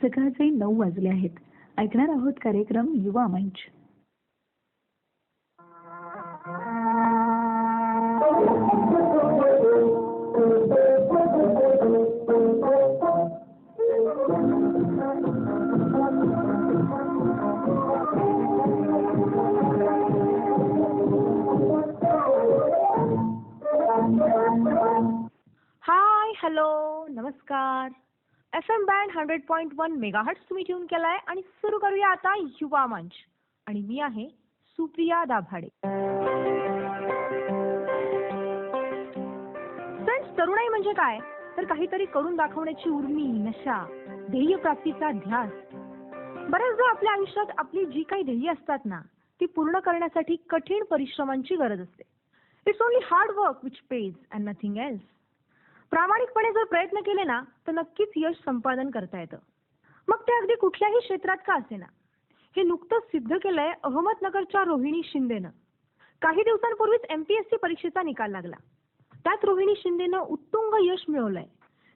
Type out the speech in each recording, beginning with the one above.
सकाळचे 9 वाजले आहेत. ऐकणार आहोत कार्यक्रम युवा मंच. हाय, हॅलो, नमस्कार. FM बँड 100.1 मेगाहर्ट्झ तुम्ही ट्यून केलाय आणि सुरू करूया आता युवा मंच. आणि मी आहे सुप्रिया दाभाडे. फ्रेंड्स, तरुणाई म्हणजे काय तर काहीतरी करून दाखवण्याची उर्मी, नशा, ध्येय प्राप्तीचा ध्यास. बऱ्याचदा आपल्या आयुष्यात आपली जी काही ध्येय असतात ना, ती पूर्ण करण्यासाठी कठीण परिश्रमांची गरज असते. It's only hard work which page and nothing else. प्रामाणिकपणे जर प्रयत्न केले ना तर नक्कीच यश संपादन करता येतं. मग ते अगदी कुठल्याही क्षेत्रात का असेना. हे नुकतंच सिद्ध केलंय अहमदनगरच्या रोहिणी शिंदेनं. काही दिवसांपूर्वीच MPSC परीक्षेचा निकाल लागला. त्यात रोहिणी शिंदेनं उत्तुंग यश मिळवलंय.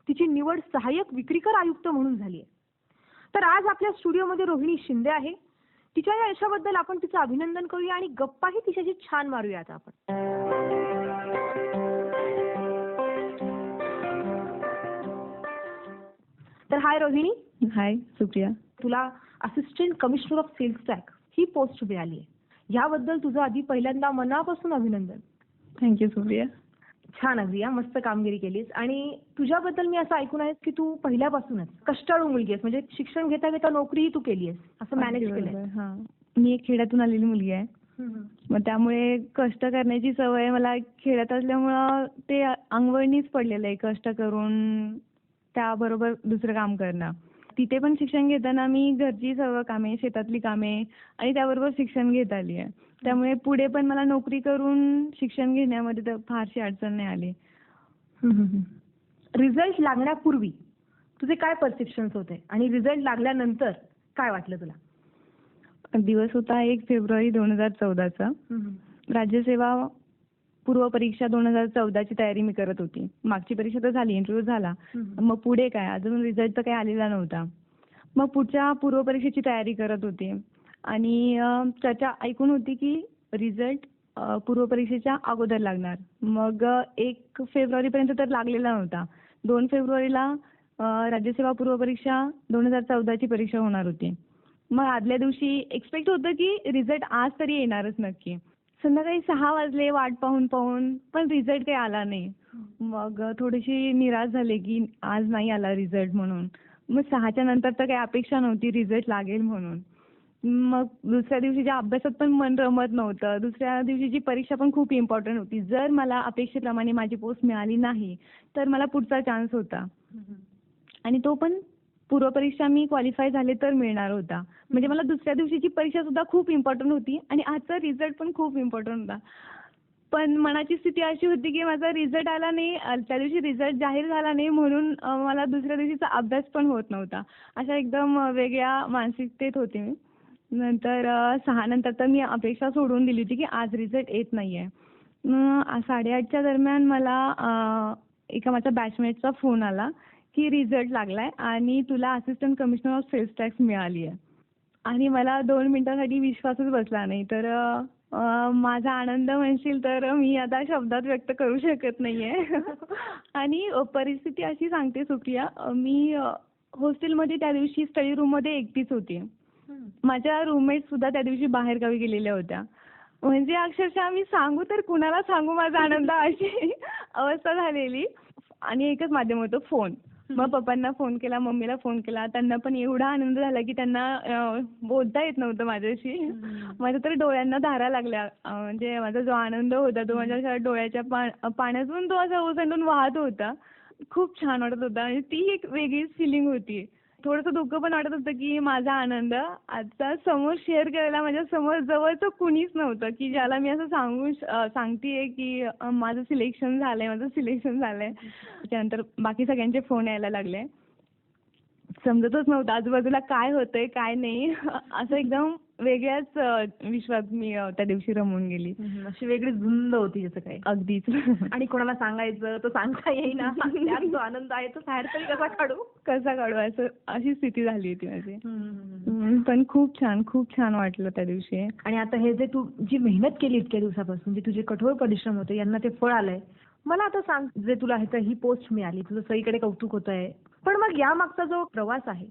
तिची निवड सहाय्यक विक्रीकर आयुक्त म्हणून झाली आहे. तर आज आपल्या स्टुडिओमध्ये रोहिणी शिंदे आहे. तिच्या या यशाबद्दल आपण तिचं अभिनंदन करूया आणि गप्पाही तिच्याशी छान मारूया आता आपण. तर हाय रोहिणी. हाय सुप्रिया. तुला assistant commissioner of sales tax ही पोस्ट मिळाली आहे. याबद्दल तुझं आधी पहिल्यांदा मनापासून अभिनंदन. थँक्यू सुप्रिया. छान, अगदी मस्त कामगिरी केलीस. आणि तुझ्याबद्दल मी असं ऐकून आहे की तू पहिल्यापासूनच कष्टाळू मुलगी आहेस. म्हणजे शिक्षण घेता घेता नोकरीही तू केली आहेस, असं मॅनेज केलंय. मी एक खेड्यातून आलेली मुलगी आहे. मग त्यामुळे कष्ट करण्याची सवय मला खेड्यात असल्यामुळं ते अंगवळणीच पडलेलं आहे. कष्ट करून त्याबरोबर दुसरं काम करणं. तिथे पण शिक्षण घेताना मी घरची सर्व कामे, शेतातली कामे आणि त्याबरोबर शिक्षण घेत आली आहे. त्यामुळे पुढे पण मला नोकरी करून शिक्षण घेण्यामध्ये तर फारशी अडचण नाही आली. रिझल्ट लागण्यापूर्वी तुझे काय परसेप्शन्स होते आणि रिझल्ट लागल्यानंतर काय वाटलं तुला? दिवस होता 1 फेब्रुवारी 2014चा. राज्यसेवा पूर्व परीक्षा 2014ची तयारी मी करत होती. मागची परीक्षा तर झाली, इंटरव्ह्यू झाला. मग पुढे काय, अजून रिझल्ट तर काही आलेला नव्हता. मग पुढच्या पूर्व परीक्षेची तयारी करत होते आणि चर्चा ऐकून होती की रिझल्ट पूर्व परीक्षेच्या अगोदर लागणार. मग 1 फेब्रुवारीपर्यंत तर लागलेला नव्हता. 2 फेब्रुवारीला राज्यसेवा पूर्व परीक्षा 2014ची परीक्षा होणार होती. मग आदल्या दिवशी एक्सपेक्ट होतं की रिझल्ट आज तरी येणारच नक्की. संध्याकाळी 6 वाजले वाट पाहून पण रिझल्ट काही आला नाही. मग थोडीशी निराश झाले की आज नाही आला रिझल्ट म्हणून. मग 6च्या नंतर तर काही अपेक्षा नव्हती रिझल्ट लागेल म्हणून. मग दुसऱ्या दिवशीच्या अभ्यासात पण मन रमत नव्हतं. दुसऱ्या दिवशीची परीक्षा पण खूप इम्पॉर्टंट होती. जर मला अपेक्षेप्रमाणे माझी पोस्ट मिळाली नाही तर मला पुढचा चान्स होता आणि तो पण पूर्व परीक्षा मी क्वालिफाय झाले तर मिळणार होता. म्हणजे मला दुसऱ्या दिवशीची परीक्षा सुद्धा खूप इम्पॉर्टंट होती आणि आजचा रिझल्ट पण खूप इम्पॉर्टंट होता. पण मनाची स्थिती अशी होती की माझा रिझल्ट आला नाही, त्या दिवशी रिझल्ट जाहीर झाला नाही म्हणून मला दुसऱ्या दिवशीचा अभ्यास पण होत नव्हता. अशा एकदम वेगळ्या मानसिकतेत होते मी. नंतर 6 नंतर तर मी अपेक्षा सोडून दिली होती की आज रिझल्ट येत नाहीये. 8:30च्या दरम्यान मला एका माझ्या बॅचमेटचा फोन आला की रिझल्ट लागलाय आणि तुला assistant commissioner of sales tax मिळाली आहे. आणि मला 2 मिनिटांसाठी विश्वासच बसला नाही. तर माझा आनंद म्हणशील तर मी आता शब्दात व्यक्त करू शकत नाहीये. आणि परिस्थिती अशी सांगते सुप्रिया, मी हॉस्टेलमध्ये त्या दिवशी स्टडी रूममध्ये एकटीच होती. माझ्या रूममेट सुद्धा त्या दिवशी बाहेरगावी गेलेल्या होत्या. म्हणजे अक्षरशः मी सांगू तर कुणाला सांगू माझा आनंद, अशी अवस्था झालेली. आणि एकच माध्यम होतं, फोन. मग पप्पांना फोन केला, मम्मीला फोन केला. त्यांना पण एवढा आनंद झाला की त्यांना बोलता येत नव्हतं माझ्याशी. माझ्या तर डोळ्यांना धारा लागल्या. म्हणजे माझा जो आनंद होता तो माझ्या डोळ्याच्या पाण्यातून तो असा ओसंडून वाहत होता. खूप छान वाटत होता आणि ती एक वेगळीच फिलिंग होती. थोडंसं दुःख पण वाटत होतं की माझा आनंद आता समोर शेअर करायला माझ्या समोर जवळचं कुणीच नव्हतं की ज्याला मी असं सांगतेय की माझं सिलेक्शन झालंय. त्यानंतर बाकी सगळ्यांचे फोन यायला लागले. समजतच नव्हतं आजूबाजूला काय होतंय काय नाही. असं एकदम वेगळ्याच विश्वात मी त्या दिवशी रमून गेली. अशी वेगळीच धुंद होती जसं काय. अगदीच. आणि कोणाला सांगायचं तर सांगता येईना. त्यात जो आनंद आहे तो बाहेर तरी कसा काढू असं अशी स्थिती झाली होती माझी. पण खूप छान वाटलं त्या दिवशी. आणि आता हे जे तू जी मेहनत केली इतक्या दिवसापासून, जे तुझे कठोर परिश्रम होते, यांना ते फळ आलंय. मला आता सांग, जे तुला ही पोस्ट मिळाली, तुझं सगळीकडे कौतुक होत आहे, पण मग या मागचा जो प्रवास आहे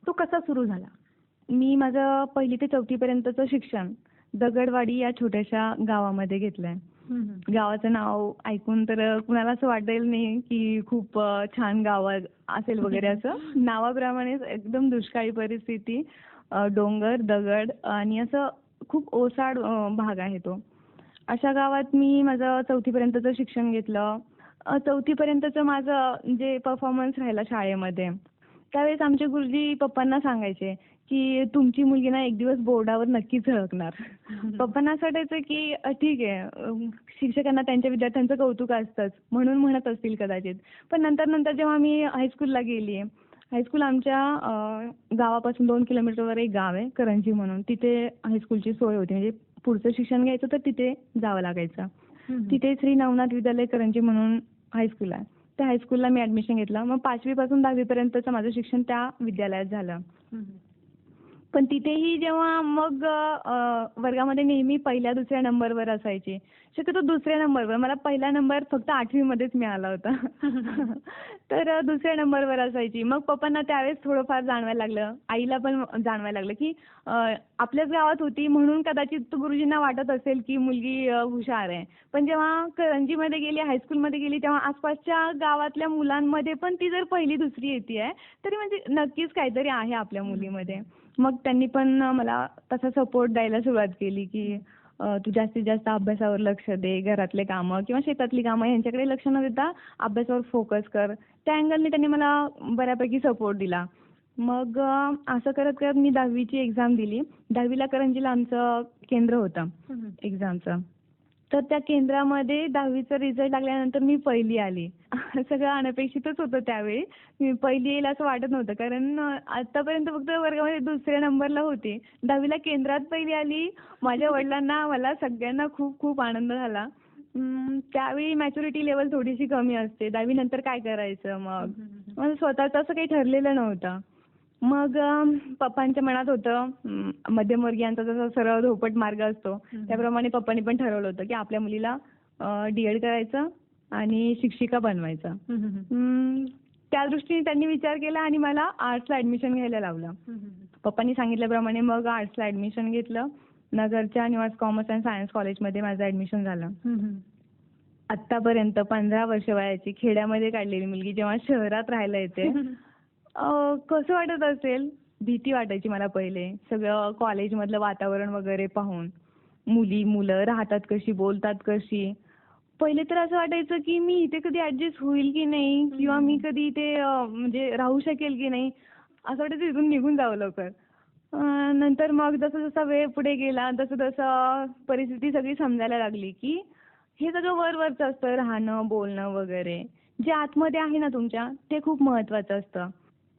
तो कसा सुरू झाला? मी माझं 1ली ते 4थी पर्यंतचं शिक्षण दगडवाडी या छोट्याशा गावामध्ये घेतलंय. गावाचं नाव ऐकून तर कुणाला असं वाटेल नाही की खूप छान गाव असेल वगैरे असं. नावाप्रमाणेच एकदम दुष्काळी परिस्थिती, डोंगर, दगड आणि असं खूप ओसाड भाग आहे तो. अशा गावात मी माझं 4थी पर्यंतचं शिक्षण घेतलं. 4थी पर्यंतचं माझं जे परफॉर्मन्स राहिला शाळेमध्ये, त्यावेळेस आमचे गुरुजी पप्पांना सांगायचे की तुमची मुलगी ना एक दिवस बोर्डावर नक्कीच झळकणार. पप्पांना असं वाटायचं की ठीक आहे, शिक्षकांना त्यांच्या विद्यार्थ्यांचं कौतुक असतंच म्हणून म्हणत असतील कदाचित. पण नंतर जेव्हा मी हायस्कूलला गेली, हायस्कूल आमच्या गावापासून 2 किलोमीटरवर एक गाव आहे करंजी म्हणून, तिथे हायस्कूलची सोय होती. म्हणजे पुढचं शिक्षण घ्यायचं तर तिथे जावं लागायचं. तिथे श्री नवनाथ विद्यालय करंजी म्हणून हायस्कूल आहे. त्या हायस्कूलला मी ऍडमिशन घेतलं. मग 5वी पासून 10वी पर्यंतचं माझं शिक्षण त्या विद्यालयात झालं. पण तिथेही जेव्हा मग वर्गामध्ये नेहमी 1ल्या-2ऱ्या नंबरवर असायचे. शक्यतो 2ऱ्या नंबरवर. मला 1ला नंबर फक्त 8वी मध्येच मिळाला होता. तर 2ऱ्या नंबरवर असायची. मग पप्पांना त्यावेळेस थोडंफार जाणवायला लागलं, आईला पण जाणवायला लागलं की आपल्याच गावात होती म्हणून कदाचित गुरुजींना वाटत असेल की मुलगी हुशार आहे. पण जेव्हा करंजीमध्ये गेली, हायस्कूलमध्ये गेली, तेव्हा आसपासच्या गावातल्या मुलांमध्ये पण ती जर 1ली-2री येतेय तरी म्हणजे नक्कीच काहीतरी आहे आपल्या मुलीमध्ये. मग त्यांनी पण मला तसा सपोर्ट द्यायला सुरुवात केली की तू जास्तीत जास्त अभ्यासावर लक्ष दे, घरातले कामं किंवा शेतातली कामं यांच्याकडे लक्ष न देता अभ्यासावर फोकस कर. त्या अँगलने त्यांनी मला बऱ्यापैकी सपोर्ट दिला. मग असं करत करत मी 10वीची एक्झाम दिली. 10वीला करंजीला आमचं केंद्र होतं एक्झामचं. तर त्या केंद्रामध्ये 10वीचा रिझल्ट लागल्यानंतर मी 1ली आली. सगळं अनपेक्षितच होतं त्यावेळी. मी 1ली येईल असं वाटत नव्हतं, कारण आतापर्यंत फक्त वर्गामध्ये 2ऱ्या नंबरला होते. 10वीला केंद्रात 1ली आली. माझ्या वडिलांना, मला सगळ्यांना खूप खूप आनंद झाला. त्यावेळी मॅच्युरिटी लेवल थोडीशी कमी असते. 10वी नंतर काय करायचं मग? माझं स्वतःचं असं काही ठरलेलं नव्हतं. मग पप्पांच्या मनात होतं, मध्यमवर्गीयांचा जसा सरळ धोपट मार्ग असतो त्याप्रमाणे पप्पांनी पण ठरवलं होतं की आपल्या मुलीला D.Ed करायचं आणि शिक्षिका बनवायचं. त्या दृष्टीने त्यांनी विचार केला आणि मला आर्ट्सला ऍडमिशन घ्यायला लावलं. पप्पांनी सांगितल्याप्रमाणे मग आर्ट्सला ऍडमिशन घेतलं. नगरच्या निवास कॉमर्स अँड सायन्स कॉलेजमध्ये माझं ऍडमिशन झालं. आतापर्यंत 15 वर्ष वयाची खेड्यामध्ये काढलेली मुलगी जेव्हा शहरात राहायला येते, कसं वाटत असेल? भीती वाटायची मला पहिले. सगळं कॉलेजमधलं वातावरण वगैरे पाहून. मुलं राहतात कशी, बोलतात कशी. पहिले तर असं वाटायचं की मी इथे कधी ऍडजस्ट होईल की नाही किंवा मी कधी इथे म्हणजे राहू शकेल की नाही. असं वाटायचं इथून निघून जावं लवकर. नंतर मग जसा वेळ पुढे गेला तसं परिस्थिती सगळी समजायला लागली की हे सगळं वरवरचं असतं, राहणं, बोलणं वगैरे. जे आतमध्ये आहे ना तुमच्या, ते खूप महत्वाचं असतं.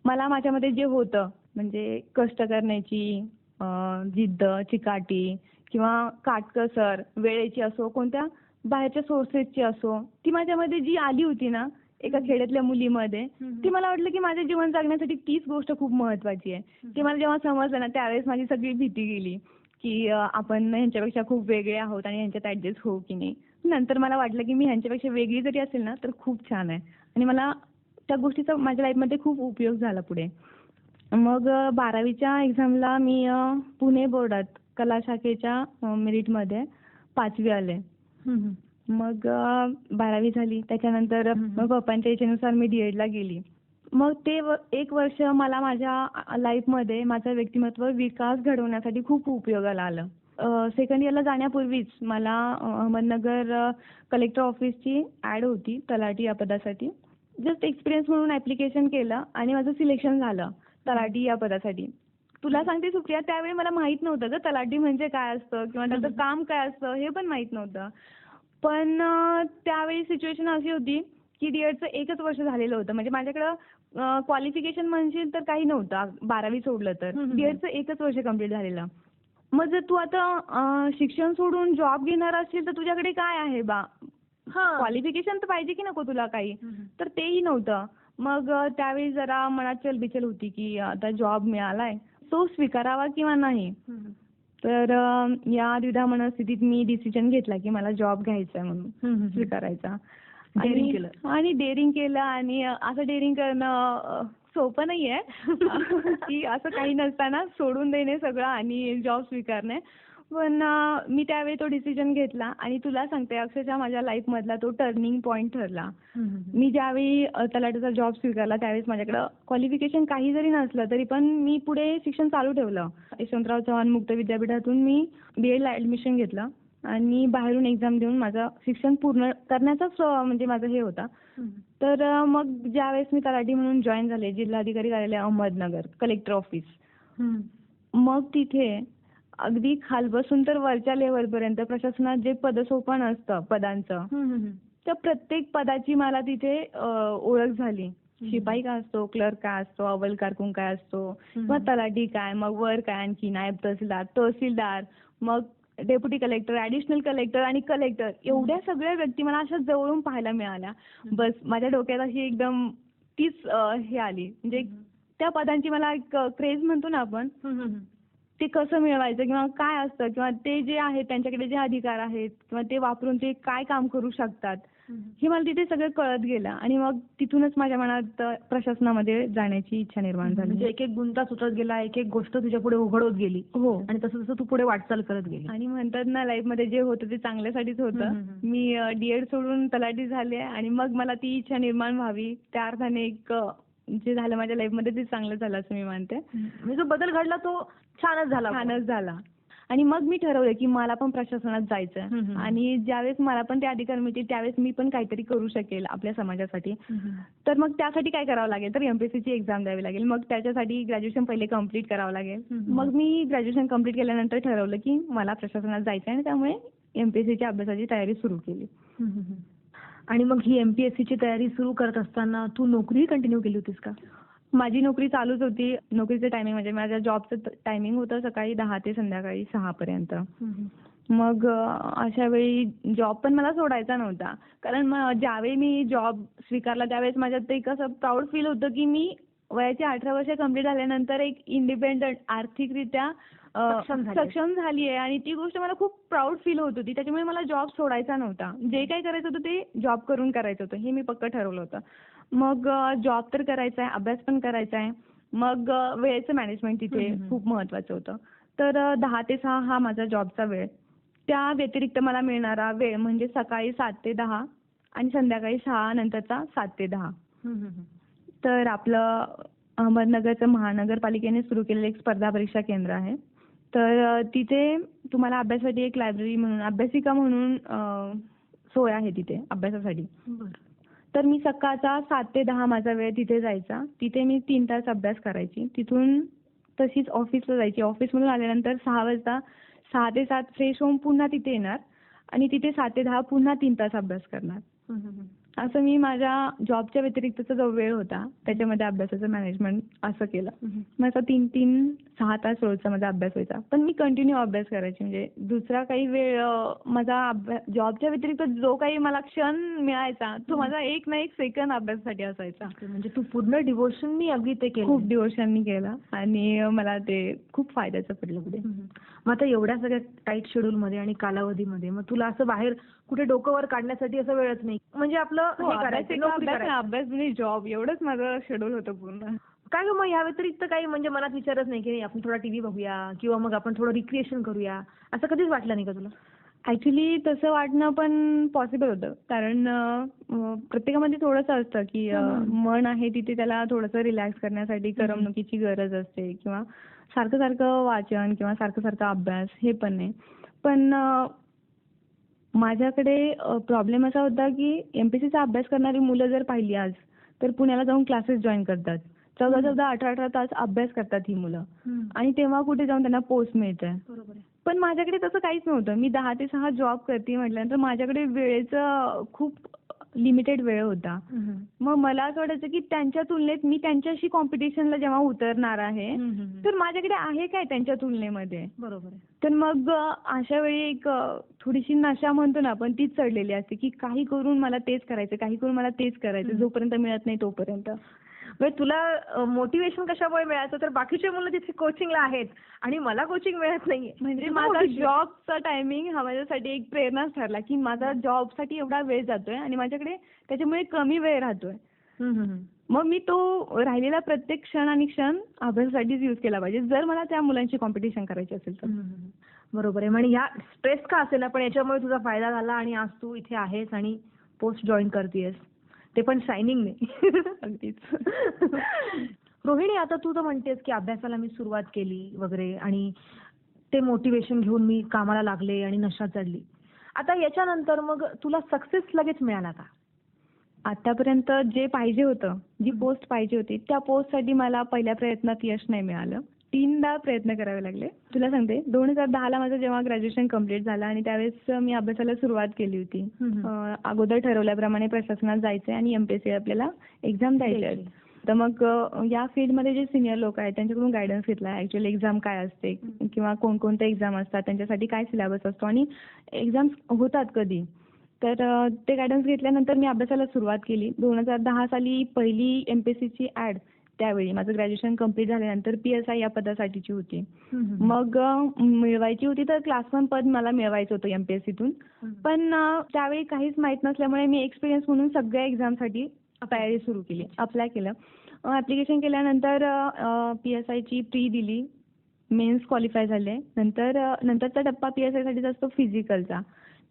मला माझ्यामध्ये जे होतं म्हणजे कष्ट करण्याची जिद्द, चिकाटी किंवा काटकसर, वेळेची असो, कोणत्या बाहेरच्या सोर्सेसची असो, ती माझ्यामध्ये जी आली होती ना एका खेड्यातल्या मुलीमध्ये, ती मला वाटलं की माझे जीवन जगण्यासाठी तीच गोष्ट खूप महत्वाची आहे. ते मला जेव्हा समजलं ना त्यावेळेस माझी सगळी भीती गेली की आपण ह्यांच्यापेक्षा खूप वेगळे आहोत आणि ह्यांच्यात ऍडजस्ट होऊ की नाही. नंतर मला वाटलं की मी ह्यांच्यापेक्षा वेगळी जरी असेल ना तर खूप छान आहे आणि मला त्या गोष्टीचा माझ्या लाईफमध्ये खूप उपयोग झाला पुढे. मग 12वीच्या एक्झामला मी पुणे बोर्डात कला शाखेच्या मेरिटमध्ये 5वी आले. मग 12वी झाली. त्याच्यानंतर मग पप्पांच्या इच्छेनुसार मी D.Edला गेली. मग ते 1 वर्ष मला माझ्या लाईफमध्ये माझं व्यक्तिमत्व विकास घडवण्यासाठी खूप उपयोगाला आलं. सेकंड इयरला जाण्यापूर्वीच मला अहमदनगर कलेक्टर ऑफिसची ॲड होती तलाठी या पदासाठी. जस्ट एक्सपिरियन्स म्हणून ॲप्लिकेशन केलं आणि माझं सिलेक्शन झालं तलाठी या पदासाठी. तुला सांगते सुप्रिया, त्यावेळी मला माहित नव्हतं ग तलाठी म्हणजे काय असतं किंवा त्याचं काम काय असतं हे पण माहित नव्हतं. पण त्यावेळी सिच्युएशन अशी होती की D.Edचं 1च वर्ष झालेलं होतं. म्हणजे माझ्याकडं क्वालिफिकेशन म्हणशील तर काही नव्हतं 12वी सोडलं तर. D.Edचं 1च वर्ष कंप्लीट झालेलं. मग जर तू आता शिक्षण सोडून जॉब घेणार असेल तर तुझ्याकडे काय आहे बा? क्वालिफिकेशन तर पाहिजे की नको तुला काही? तर तेही नव्हतं. मग त्यावेळी जरा मनात चलबिचल होती की आता जॉब मिळालाय तो स्वीकारावा किंवा नाही. तर या द्विधा मनस्थितीत मी डिसिजन घेतला की मला जॉब घ्यायचा आहे म्हणून स्वीकारायचा. आणि डेअरिंग केलं आणि असं डेअरिंग करणं सोपं नाहीये की असं काही नसताना सोडून देणे सगळं आणि जॉब स्वीकारणे. पण मी त्यावेळी तो डिसिजन घेतला आणि तुला सांगते अक्षरशः माझ्या लाईफ मधला तो टर्निंग पॉईंट ठरला. मी ज्यावेळी तलाठीचा जॉब स्वीकारला त्यावेळेस माझ्याकडं क्वालिफिकेशन काही जरी नसलं तरी पण मी पुढे शिक्षण चालू ठेवलं. यशवंतराव चव्हाण मुक्त विद्यापीठातून मी BEdला ऍडमिशन घेतलं आणि बाहेरून एक्झाम देऊन माझं शिक्षण पूर्ण करण्याचाच म्हणजे माझं हे होता. तर मग ज्यावेळेस मी तलाठी म्हणून जॉईन झाले जिल्हाधिकारी कार्यालय अहमदनगर कलेक्टर ऑफिस. मग तिथे अगदी खालपासून तर वरच्या लेवलपर्यंत प्रशासनात जे पदसोपान असतं पदांचं त्या प्रत्येक पदाची मला तिथे ओळख झाली. शिपाई काय असतो, क्लर्क काय असतो, अव्वल कारकून काय असतो, मग तलाठी काय, मग वर काय आणखी नायब तहसीलदार, मग डेप्युटी कलेक्टर, ऍडिशनल कलेक्टर आणि कलेक्टर एवढ्या सगळ्या व्यक्ती मला अशा जवळून पाहायला मिळाल्या. बस माझ्या डोक्यात अशी एकदम तीच हे आली म्हणजे त्या पदांची मला एक क्रेज म्हणतो ना आपण ते कसं मिळवायचं किंवा काय असतं किंवा ते जे आहेत त्यांच्याकडे जे अधिकार आहेत किंवा ते वापरून ते काय काम करू शकतात हे मला तिथे सगळं कळत गेलं आणि मग तिथूनच माझ्या मनात प्रशासनामध्ये जाण्याची इच्छा निर्माण झाली. म्हणजे एक एक गुंता सुटत गेला, एक एक गोष्ट तुझ्या पुढे उघड होत गेली. हो. आणि तसं तसं तू पुढे वाटचाल करत गेली. आणि म्हणतात ना लाईफ मध्ये जे होतं ते चांगल्यासाठीच होतं. मी D.Ed सोडून तलाठी झाले आणि मग मला ती इच्छा निर्माण व्हावी त्या अर्थाने एक जे झालं माझ्या लाईफ मध्ये ते चांगलं झालं असं मी मानते. म्हणजे जो बदल घडला तो छानच झाला. आणि मग मी ठरवलं की मला पण प्रशासनात जायचं आणि ज्यावेळेस मला पण ते अधिकार मिळतील त्यावेळेस मी पण काहीतरी करू शकेल आपल्या समाजासाठी. तर मग त्यासाठी काय करावं लागेल तर MPSC ची एक्झाम द्यावी लागेल. मग त्याच्यासाठी ग्रॅज्युएशन पहिले कम्प्लीट करावं लागेल. मग मी ग्रॅज्युएशन कम्प्लीट केल्यानंतर ठरवलं की मला प्रशासनात जायचं आणि त्यामुळे MPSC च्या अभ्यासाची तयारी सुरू केली. आणि मग ही MPSC ची तयारी सुरू करत असताना तू नोकरी कंटिन्यू केली होतीस का? माझी नोकरी चालूच होती. नोकरीचं टायमिंग म्हणजे माझ्या जॉबचं टायमिंग होतं सकाळी 10 ते संध्याकाळी 6 पर्यंत. मग अशा वेळी जॉब पण मला सोडायचा नव्हता कारण ज्यावेळी मी जॉब स्वीकारला त्यावेळेस माझ्यात एक असं प्राऊड फील होतं की मी वयाची 18 वर्ष कंप्लीट झाल्यानंतर एक इंडिपेंडंट आर्थिकरित्या सक्षम झाली आहे आणि ती गोष्ट मला खूप प्राऊड फील होत होती. त्याच्यामुळे मला जॉब सोडायचा नव्हता. जे काही करायचं होतं ते जॉब करून करायचं होतं हे मी पक्क ठरवलं होतं. मग जॉब तर करायचा आहे, अभ्यास पण करायचा आहे. मग वेळेचं मॅनेजमेंट तिथे खूप महत्वाचं होतं. तर 10 ते 6 हा माझा जॉबचा वेळ. त्या व्यतिरिक्त मला मिळणारा वेळ म्हणजे सकाळी 7 ते 10 आणि संध्याकाळी 6 नंतरचा 7 ते 10. तर आपलं अहमदनगरचं महानगरपालिकेने सुरू केलेलं एक स्पर्धा परीक्षा केंद्र आहे. तर तिथे तुम्हाला अभ्यासासाठी एक लायब्ररी म्हणून अभ्यासिका म्हणून सोय आहे तिथे अभ्यासासाठी. तर मी सकाळचा 7 ते 10 माझा वेळ तिथे जायचा. तिथे मी 3 तास अभ्यास करायची. तिथून तशीच ऑफिसला जायची. ऑफिसमधून आल्यानंतर 6 वाजता 6 ते 7 फ्रेश होऊन पुन्हा तिथे येणार आणि तिथे 7 ते 10 पुन्हा 3 तास अभ्यास करणार. असं मी माझ्या जॉबच्या व्यतिरिक्तचा जो वेळ होता त्याच्यामध्ये अभ्यासाचं मॅनेजमेंट असं केलं. माझा 3-6 तास रोजचा माझा अभ्यास व्हायचा. पण मी कंटिन्यू अभ्यास करायची म्हणजे दुसरा काही वेळ माझा जॉबच्या व्यतिरिक्त जो काही मला क्षण मिळायचा तो माझा एक ना एक सेकंद अभ्यासासाठी असायचा. म्हणजे तू पूर्ण डिवोशननी अगदी ते केलं. खूप डिवोशननी केलं आणि मला ते खूप फायद्याचं पडलं पुढे. मग आता एवढ्या सगळ्या टाईट शेड्यूल मध्ये आणि कालावधीमध्ये मग तुला असं बाहेर कुठे डोकं वर काढण्यासाठी असं वेळच नाही म्हणजे आपलं अभ्यास जॉब एवढंच माझं शेड्यूल होतं पूर्ण. काय मग या व्यतिरिक्त काही म्हणजे मनात विचारच नाही की आपण थोडा टीव्ही बघूया किंवा मग आपण थोडं रिक्रिएशन करूया असं कधीच वाटलं नाही का तुला? ऍक्च्युली तसं वाटणं पण पॉसिबल होतं कारण प्रत्येकामध्ये थोडंसं असतं की मन आहे तिथे त्याला थोडंसं रिलॅक्स करण्यासाठी करमणुकीची गरज असते किंवा सारखं सारखं वाचन किंवा सारखं सारखं अभ्यास हे पण नाही. पण माझ्याकडे प्रॉब्लेम असा होता की MPSCचा अभ्यास करणारी मुलं जर पाहिली आज तर पुण्याला जाऊन क्लासेस जॉईन करतात. 14-14, 18-18 तास अभ्यास करतात ही मुलं आणि तेव्हा कुठे जाऊन त्यांना पोस्ट मिळते. पण माझ्याकडे तसं काहीच नव्हतं. मी 10 ते 6 जॉब करते म्हटल्यानंतर माझ्याकडे वेळेचं खूप लिमिटेड वेळ होता. मग मला असं वाटायचं की त्यांच्या तुलनेत मी त्यांच्याशी कॉम्पिटिशनला जेव्हा उतरणार आहे तर माझ्याकडे आहे काय त्यांच्या तुलनेमध्ये. बरोबर आहे. तर मग अशा वेळी एक थोडीशी नशा म्हणतो ना आपण तीच चढलेली असते की काही करून मला तेच करायचं, काही करून मला तेच करायचं, जोपर्यंत मिळत नाही तोपर्यंत. म्हणजे तुला मोटिवेशन कशामुळे मिळायचं, तर बाकीचे मुलं तिथे कोचिंगला आहेत आणि मला कोचिंग मिळत नाहीये. म्हणजे माझा जॉबचा टायमिंग हा माझ्यासाठी एक प्रेरणाच ठरला की माझा जॉबसाठी एवढा वेळ जातोय आणि माझ्याकडे त्याच्यामुळे कमी वेळ राहतोय. मग मी तो राहिलेला प्रत्येक क्षण आणि क्षण अभ्यासासाठीच यूज केला पाहिजे जर मला त्या मुलांची कॉम्पिटिशन करायची असेल तर. बरोबर आहे. म्हणजे या स्ट्रेस का असेल ना, पण याच्यामुळे तुझा फायदा झाला आणि आज तू इथे आहेस आणि पोस्ट जॉईन करतेयस, ते पण शायनिंग नाही. अगदीच. रोहिणी, आता तू तर म्हणतेस की अभ्यासाला मी सुरुवात केली वगैरे आणि ते मोटिवेशन घेऊन मी कामाला लागले आणि नशा चढली. आता याच्यानंतर मग तुला सक्सेस लगेच मिळाला का? आतापर्यंत जे पाहिजे होतं, जी पोस्ट पाहिजे होती त्या पोस्टसाठी मला पहिल्या प्रयत्नात यश नाही मिळालं. 3दा प्रयत्न करावे लागले. तुला सांगते 2010ला माझं जेव्हा ग्रॅज्युएशन कंप्लीट झालं आणि त्यावेळेस मी अभ्यासाला सुरुवात केली होती. अगोदर ठरवल्याप्रमाणे प्रशासनात जायचंय आणि MPSC आपल्याला एक्झाम द्यायची आहे. तर मग या फील्डमध्ये जे सिनियर लोक आहेत त्यांच्याकडून गायडन्स घेतला. ऍक्च्युअली एक्झाम काय असते किंवा कोणकोणते एक्झाम असतात, त्यांच्यासाठी काय सिलेबस असतो आणि एक्झाम्स होतात कधी. तर ते गायडन्स घेतल्यानंतर मी अभ्यासाला सुरुवात केली. 2010 साली पहिली MPSCची ॲड त्यावेळी माझं ग्रॅज्युएशन कंप्लीट झाल्यानंतर PSI या पदासाठीची होती. मग मिळवायची होती तर क्लास 1 पद मला मिळवायचं होतं MPSCतून. पण त्यावेळी काहीच माहीत नसल्यामुळे मी एक्सपिरियन्स म्हणून सगळ्या एक्झामसाठी तयारी सुरू केली. अप्लाय केलं. ॲप्लिकेशन केल्यानंतर PSIची प्री दिली. मेन्स क्वालिफाय झाले. नंतरचा टप्पा PSIसाठीच असतो फिजिकलचा.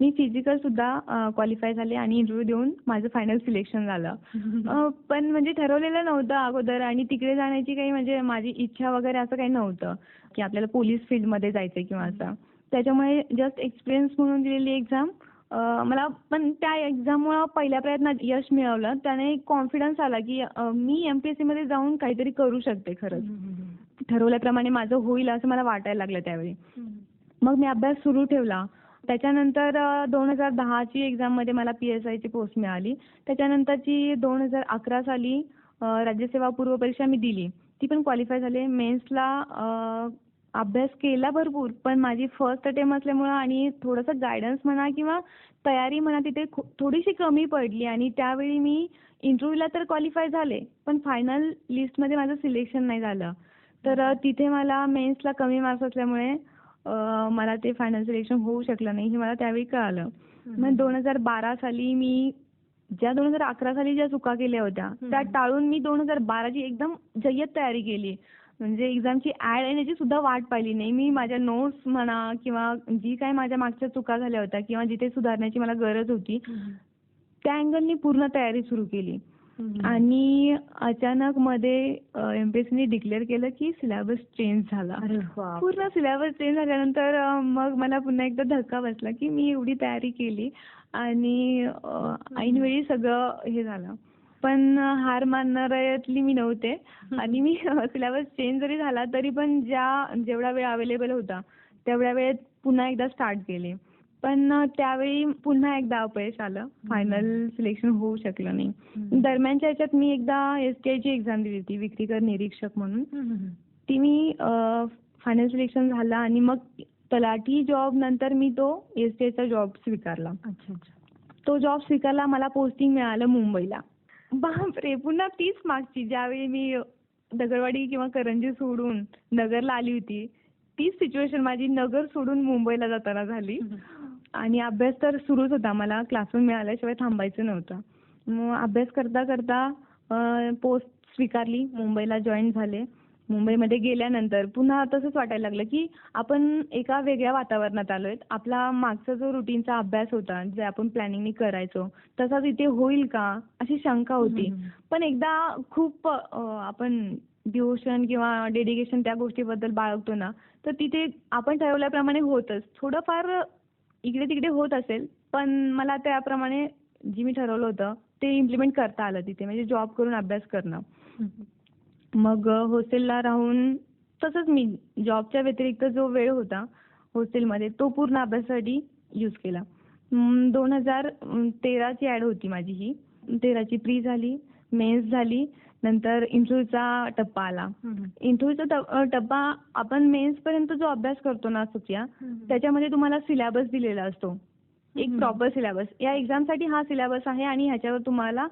मी फिजिकल सुद्धा क्वालिफाय झाले आणि इंटरव्ह्यू देऊन माझं फायनल सिलेक्शन झालं. पण म्हणजे ठरवलेलं नव्हतं अगोदर आणि तिकडे जाण्याची काही म्हणजे माझी इच्छा वगैरे असं काही नव्हतं की आपल्याला पोलीस फील्डमध्ये जायचं किंवा असं. त्याच्यामुळे जस्ट एक्सपिरियन्स म्हणून दिलेली एक्झाम मला, पण त्या एक्झाममुळं पहिल्या प्रयत्नात यश मिळवलं. त्याने एक कॉन्फिडन्स आला की मी MPSCमध्ये जाऊन काहीतरी करू शकते खरंच. ठरवल्याप्रमाणे माझं होईल असं मला वाटायला लागलं त्यावेळी. मग मी अभ्यास सुरू ठेवला. त्याच्यानंतर 2010ची एक्झाममध्ये मला PSIची पोस्ट मिळाली. त्याच्यानंतरची 2011 साली राज्यसेवा पूर्व परीक्षा मी दिली. ती पण क्वालिफाय झाले. मेन्सला अभ्यास केला भरपूर, पण माझी फर्स्ट अटेम्प्ट असल्यामुळं आणि थोडंसं गायडन्स म्हणा किंवा तयारी म्हणा तिथे थोडीशी कमी पडली आणि त्यावेळी मी इंटरव्ह्यूला तर क्वालिफाय झाले, पण फायनल लिस्टमध्ये माझं सिलेक्शन नाही झालं. तर तिथे मला मेन्सला कमी मार्क्स असल्यामुळे मला ते फायनल सिलेक्शन होऊ शकलं नाही हे मला त्यावेळी कळालं. मग 2012 साली मी 2011 साली ज्या चुका केल्या होत्या त्या टाळून मी 2012ची एकदम जय्यत तयारी केली. म्हणजे एक्झामची ॲड येण्याची सुद्धा वाट पाहिली नाही. मी माझ्या नोट्स म्हणा किंवा जी काही माझ्या मागच्या चुका झाल्या होत्या किंवा जिथे सुधारण्याची मला गरज होती त्या अँगलनी पूर्ण तयारी सुरू केली. आणि अचानक मध्ये MPSCने डिक्लेअर केलं की सिलेबस चेंज झाला. पूर्ण सिलेबस चेंज झाल्यानंतर मग मला पुन्हा एकदा धक्का बसला की मी एवढी तयारी केली आणि ऐनवेळी सगळं हे झालं. पण हार मानणाऱ्यातली मी नव्हते आणि मी सिलेबस चेंज जरी झाला तरी पण जेवढा वेळ अवेलेबल होता तेवढ्या वेळेत पुन्हा एकदा स्टार्ट केले. पण त्यावेळी पुन्हा एकदा अपयश आलं. फायनल सिलेक्शन होऊ शकलं नाही. दरम्यानच्या ह्याच्यात मी एकदा STIची एक्झाम दिली होती, विक्रीकर निरीक्षक म्हणून. ती मी फायनल सिलेक्शन झालं आणि मग तलाठी जॉब नंतर मी तो STIचा जॉब स्वीकारला. तो जॉब स्वीकारला. मला पोस्टिंग मिळालं मुंबईला. बापरे, पुन्हा तीच मागची ज्यावेळी मी दगडवाडी किंवा करंजी सोडून नगरला आली होती तीच सिच्युएशन माझी नगर सोडून मुंबईला जाताना झाली. आणि अभ्यास तर सुरूच होता. मला क्लासरूम मिळाल्याशिवाय थांबायचं नव्हतं. मग अभ्यास करता करता पोस्ट स्वीकारली. मुंबईला जॉईन झाले. मुंबईमध्ये गेल्यानंतर पुन्हा तसंच वाटायला लागलं की आपण एका वेगळ्या वातावरणात आलोय. आपला मागचा जो रुटीनचा अभ्यास होता जे आपण प्लॅनिंगनी करायचो तसाच इथे होईल का अशी शंका होती. पण एकदा खूप आपण डिवोशन किंवा डेडिकेशन त्या गोष्टीबद्दल बाळगतो ना तर तिथे आपण ठरवल्याप्रमाणे होतच. थोडंफार इकडे तिकडे होत असेल पण मला त्याप्रमाणे जी मी ठरवलं होतं ते इम्प्लिमेंट करता आलं तिथे, म्हणजे जॉब करून अभ्यास करणं. मग हॉस्टेलला राहून तसंच मी जॉबच्या व्यतिरिक्त जो वेळ होता हॉस्टेलमध्ये तो पूर्ण अभ्यासासाठी यूज केला. 2013ची ऍड होती माझी ही. 13ची प्री झाली, मेन्स झाली, नंतर इंटरव्ह्यूचा टप्पा आला. इंटरव्ह्यूचा टप्पा आपण मेन्स पर्यंत जो अभ्यास करतो ना सुप्रिया, त्याच्यामध्ये तुम्हाला सिलेबस दिलेला असतो, एक प्रॉपर सिलेबस. या एक्झामसाठी हा सिलेबस आहे आणि ह्याच्यावर तुम्हाला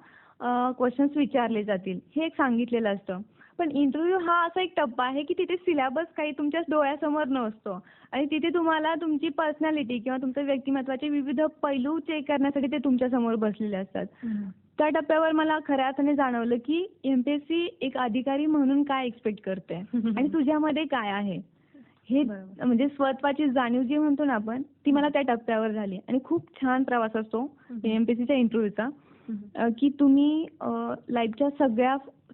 क्वेश्चन्स विचारले जातील, हे एक सांगितलेलं असतं. पण इंटरव्ह्यू हा असा एक टप्पा आहे की तिथे सिलेबस काही तुमच्या डोळ्यासमोर नसतो आणि तिथे तुम्हाला तुमची पर्सनॅलिटी किंवा तुमच्या व्यक्तिमत्वाचे विविध पैलू चेक करण्यासाठी ते तुमच्या समोर बसलेले असतात. त्या टप्प्यावर मला खऱ्या अर्थाने जाणवलं की एमपीएससी एक अधिकारी म्हणून काय एक्सपेक्ट करते आणि तुझ्यामध्ये काय आहे हे, म्हणजे स्वत्वाची जाणीव जी म्हणतो ना आपण, ती मला त्या टप्प्यावर झाली. आणि खूप छान प्रवास असतो एमपीएससीच्या इंटरव्ह्यूचा, की तुम्ही लाईफच्या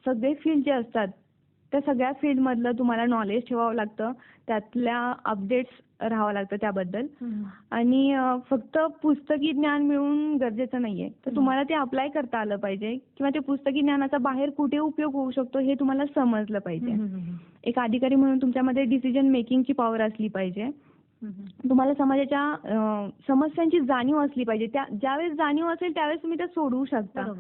सगळे फील्ड जे असतात त्या सगळ्या फील्डमधलं तुम्हाला नॉलेज ठेवावं लागतं, त्यातल्या अपडेट्स राहावं लागतं त्याबद्दल. आणि फक्त पुस्तकी ज्ञान मिळून गरजेचं नाहीये, तर तुम्हाला ते अप्लाय करता आलं पाहिजे किंवा ते पुस्तकी ज्ञानाचा बाहेर कुठे उपयोग होऊ शकतो हे तुम्हाला समजलं पाहिजे. एक अधिकारी म्हणून तुमच्यामध्ये डिसिजन मेकिंगची पॉवर असली पाहिजे. तुम्हाला समाजाच्या समस्यांची जाणीव असली पाहिजे. ज्यावेळेस जाणीव असेल त्यावेळेस तुम्ही ते सोडवू शकता.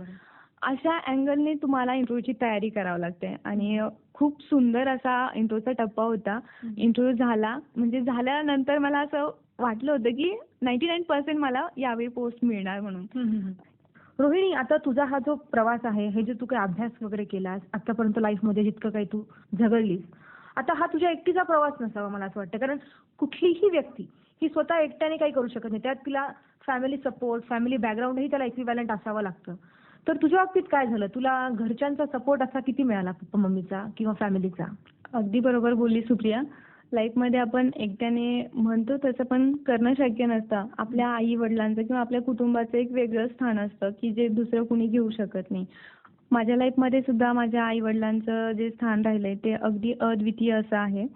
अशा अँगलने तुम्हाला इंटरव्ह्यूची तयारी करावी लागते. आणि खूप सुंदर असा इंटरव्ह्यूचा टप्पा होता. इंटरव्ह्यू झाला, म्हणजे झाल्यानंतर मला असं वाटलं होतं की 99% मला यावेळी पोस्ट मिळणार म्हणून. रोहिणी, आता तुझा हा जो प्रवास आहे, हे जे तू काही अभ्यास वगैरे केलास आतापर्यंत लाईफमध्ये, जितकं काही तू झगडलीस, आता हा तुझ्या एकटीचा प्रवास नसावा मला असं वाटतं. कारण कुठलीही व्यक्ती ही स्वतः एकट्याने काही करू शकत नाही. त्यात तिला फॅमिली सपोर्ट, फॅमिली बॅकग्राऊंडही त्याला इक्विव्हॅलंट असावं लागतं. तर तुझ्या बाबतीत काय झालं? तुला घरच्यांचा सपोर्ट असा किती मिळाला, पप्पा मम्मीचा किंवा फॅमिलीचा? अगदी बरोबर बोलली सुप्रिया. लाईफमध्ये आपण एकट्याने म्हणतो तसं पण करणं शक्य नसतं. आपल्या आई वडिलांचं किंवा आपल्या कुटुंबाचं एक वेगळं स्थान असतं की जे दुसरं कुणी घेऊ शकत नाही. माझ्या लाईफमध्ये सुद्धा माझ्या आई वडिलांचं जे स्थान राहिलंय ते अगदी अद्वितीय असं आहे.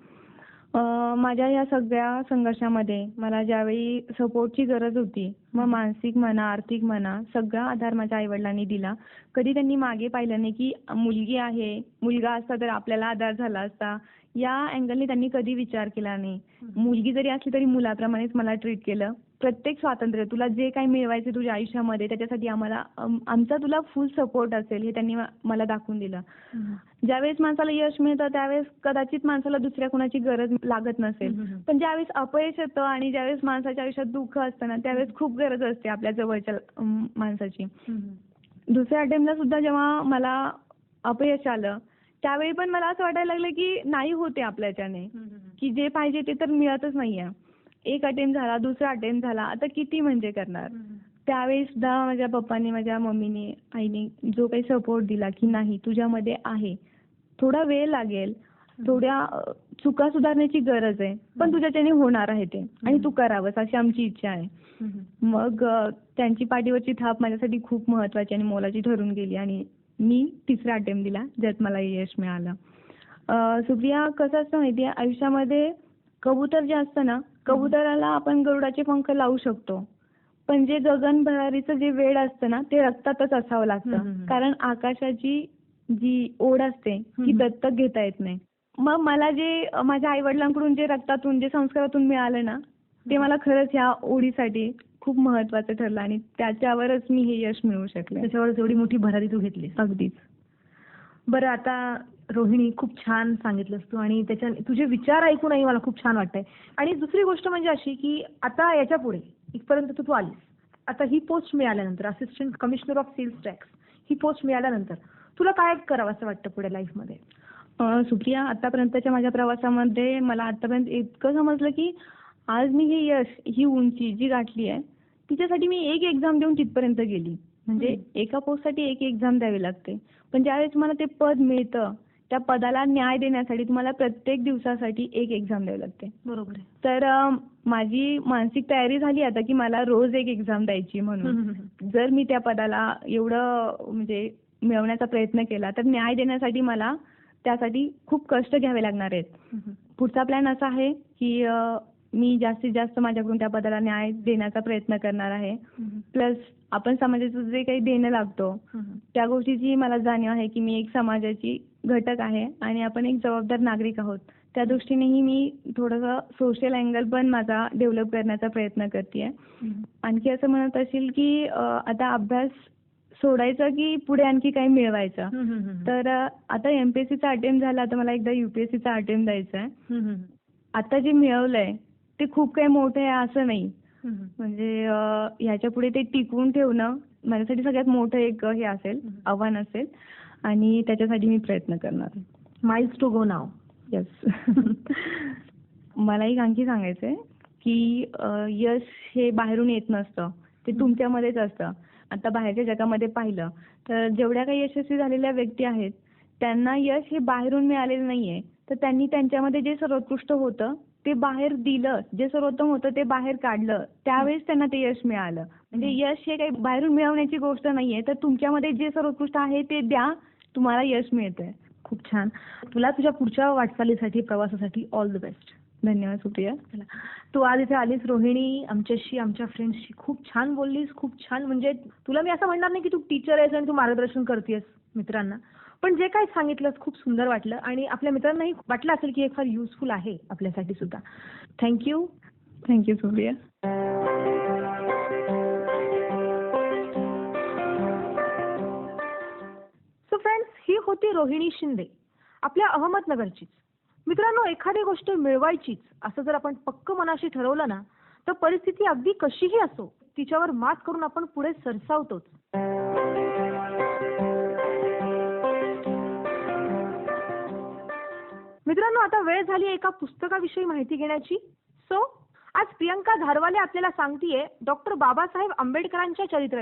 माझ्या या सगळ्या संघर्षामध्ये मला ज्यावेळी सपोर्टची गरज होती, मग मानसिक म्हणा, आर्थिक म्हणा, सगळा आधार माझ्या आई वडिलांनी दिला. कधी त्यांनी मागे पाहिलं नाही की मुलगी आहे, मुलगा असता तर आपल्याला आधार झाला असता, या अँगलने त्यांनी कधी विचार केला नाही. मुलगी जरी असली तरी मुलाप्रमाणेच मला ट्रीट केलं. प्रत्येक स्वातंत्र्य, तुला जे काही मिळवायचे तुझ्या आयुष्यामध्ये त्याच्यासाठी आमचा तुला फुल सपोर्ट असेल हे त्यांनी मला दाखवून दिलं. ज्यावेळेस माणसाला यश मिळतं त्यावेळेस कदाचित माणसाला दुसऱ्या कोणाची गरज लागत नसेल, पण ज्यावेळेस अपयश येतं आणि ज्यावेळेस माणसाच्या आयुष्यात दुःख असतं ना, त्यावेळेस खूप गरज असते आपल्या जवळच्या माणसाची. दुसऱ्या अटेम्प्टला सुद्धा जेव्हा मला अपयश आलं त्यावेळी पण मला असं वाटायला लागलं की नाही होते आपल्याच्याने, की जे पाहिजे ते तर मिळतच नाहीये. एक अटेम्प्ट झाला, दुसरा अटेम्प्ट झाला, आता किती म्हणजे करणार. त्यावेळी सुद्धा माझ्या पप्पांनी, माझ्या मम्मीने, आईने जो काही सपोर्ट दिला की नाही तुझ्यामध्ये आहे, थोडा वेळ लागेल, थोड्या चुका सुधारण्याची गरज आहे, पण तुझ्याच्याने होणार आहे ते आणि तू करावंस अशी आमची इच्छा आहे. मग त्यांची पाठीवरची थाप माझ्यासाठी खूप महत्वाची आणि मोलाची ठरून गेली आणि मी तिसरा अटेम्प्ट दिला ज्यात मला यश मिळालं. सुप्रिया, कसं असतं माहितीये, आयुष्यामध्ये कबूतर जे असतं ना, कबुतराला आपण गरुडाचे पंख लावू शकतो, पण जे गगनभरारीचं जे वेड असतं ना ते रक्तातच असावं लागतं. कारण आकाशाची जी ओढ असते ती दत्तक घेता येत नाही. मग मला जे माझ्या आई वडिलांकडून जे रक्तातून, जे संस्कारातून मिळालं ना, ते मला खरंच ह्या ओढीसाठी खूप महत्वाचं ठरलं आणि त्याच्यावरच मी हे यश मिळवू शकले. त्याच्यावरच एवढी मोठी भरारी तू घेतलीस. अगदीच. बरं, आता रोहिणी, खूप छान सांगितलंस तू आणि तुझे विचार ऐकूनही मला खूप छान वाटतंय. आणि दुसरी गोष्ट म्हणजे अशी की आता याच्या पुढे इथपर्यंत तू आलीस, आता ही पोस्ट मिळाल्यानंतर, assistant commissioner of sales tax ही पोस्ट मिळाल्यानंतर तुला काय करावं असं वाटतं पुढे लाईफमध्ये? सुप्रिया, आतापर्यंतच्या माझ्या प्रवासामध्ये मला आतापर्यंत इतकं समजलं की आज मी हे यश, ही उंची जी गाठली आहे तिच्यासाठी मी एक एक्झाम देऊन तिथपर्यंत गेली. म्हणजे एका पोस्टसाठी एक एक्झाम द्यावी लागते, पण ज्यावेळेस मला ते पद मिळतं त्या पदाला न्याय देण्यासाठी तुम्हाला प्रत्येक दिवसासाठी एक एक्झाम द्यावी लागते. बरोबर आहे. तर माझी मानसिक तयारी झाली आता की मला रोज एक एक्झाम द्यायची म्हणून. जर मी त्या पदाला एवढं म्हणजे मिळवण्याचा प्रयत्न केला तर न्याय देण्यासाठी मला त्यासाठी खूप कष्ट घ्यावे लागणार आहेत. पुढचा प्लॅन असा आहे की मी जास्तीत जास्त माझ्याकडून त्या पदाला न्याय देण्याचा प्रयत्न करणार आहे. प्लस आपण समाजाचं जे काही देणं लागतो त्या गोष्टीची मला जाणीव आहे की मी एक समाजाची घटक आहे आणि आपण एक जबाबदार नागरिक आहोत. त्या दृष्टीनेही मी थोडंसं सोशल अँगल पण माझा डेव्हलप करण्याचा प्रयत्न करते. आणखी असं म्हणत असेल की आता अभ्यास सोडायचं की पुढे आणखी काही मिळवायचं. तर आता एमपीएससीचा अटेम्प्ट झाला, आता मला एकदा युपीएससीचा अटेम्प्ट द्यायचा आहे. आता जे मिळवलंय ते खूप काही मोठं आहे असं नाही. म्हणजे ह्याच्या पुढे ते टिकवून ठेवणं माझ्यासाठी सगळ्यात मोठं एक हे असेल, आव्हान असेल आणि त्याच्यासाठी मी प्रयत्न करणार. माइल्स टू गो नाव. येस. मला एक आणखी सांगायचंय की यश हे बाहेरून येत नसतं, ते तुमच्यामध्येच असतं. आता बाहेरच्या जगामध्ये पाहिलं तर जेवढ्या काही यशस्वी झालेल्या व्यक्ती आहेत त्यांना यश हे बाहेरून मिळालेलं नाहीये, तर त्यांनी त्यांच्यामध्ये जे सर्वोत्कृष्ट होतं ते बाहेर दिलं, जे सर्वोत्तम होतं ते बाहेर काढलं, त्यावेळेस त्यांना ते यश मिळालं. म्हणजे यश हे काही बाहेरून मिळवण्याची गोष्ट नाहीये, तर तुमच्यामध्ये जे सर्वोत्कृष्ट आहे ते द्या, तुम्हाला यश मिळतंय. खूप छान. तुला तुझ्या पुढच्या वाटचालीसाठी, प्रवासासाठी ऑल द बेस्ट. धन्यवाद सुप्रिया. तू आज इथे आलीस रोहिणी, आमच्याशी, आमच्या फ्रेंड्सशी खूप छान बोललीस. खूप छान. म्हणजे तुला मी असं म्हणणार नाही की तू टीचर आहेस आणि तू मार्गदर्शन करतेस मित्रांना, पण जे काही सांगितलंस खूप सुंदर वाटलं आणि आपल्या मित्रांनाही वाटलं असेल की हे फार युजफुल आहे आपल्यासाठी सुद्धा. Thank you. Thank you Supriya. So friends, ही होती रोहिणी शिंदे, आपल्या अहमदनगरचीच. मित्रांनो, एखादी गोष्ट मिळवायचीच असं जर आपण पक्क मनाशी ठरवलं ना, तर परिस्थिती अगदी कशीही असो तिच्यावर मात करून आपण पुढे सरसावतोच. मित्रांनो, आता वेळ झाली एका पुस्तकाविषयी माहिती घेण्याची. सो आज प्रियंका धारवाले आपल्याला सांगतीये डॉक्टर बाबासाहेब आंबेडकरांच्या चरित्र